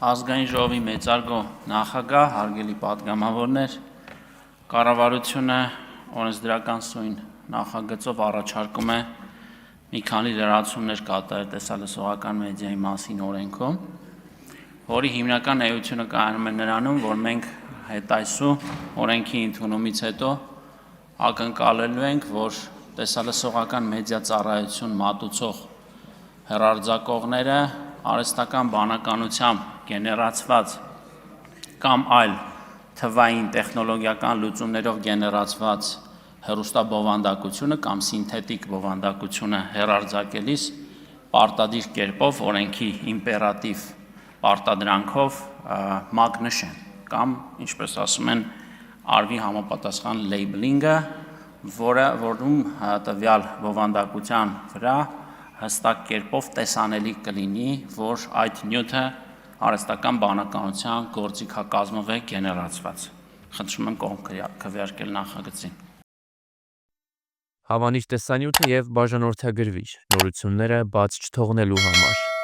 Ազգային ժողովի մեծարգո նախագահ, հարգելի պատգամավորներ, կառավարությունը օրենսդրական սույն նախագծով առաջարկում է մի քանի լրացումներ կատարել տեսալսողական մեդիայի մասին օրենքում, որի հիմնական էությունը կայանում է նրանում, որ մենք հետայսու օրենքի ընդունումից հետո ակնկալելու ենք, որ տեսալսողական մեդիա ծառայություն մատուցող հեռարձակողները արհեստական բանականությամբ գեներացված կամ այլ թվային տեխնոլոգիական լուծումներով գեներացված հեռուստաբովանդակությունը կամ սինթետիկ բովանդակությունը հեռարձակելիս պարտադիր կերպով օրենքի իմպերատիվ պարտադրանքով մագնշեն կամ, ինչպես ասում են, արվի համապատասխան լեյբլինգը, որում տվյալ բովանդակության վրա հստակ կերպով տեսանելի կլինի, որ այդ նյութը արհեստական բանականության գործիքակազմով է գեներացված։ Խնդրում եմ կողմ քվեարկել նախագծին։ Հավանիչ տեսանյութը և բաժանորդագրվիչ նորությունները բաց չթողնելու համար։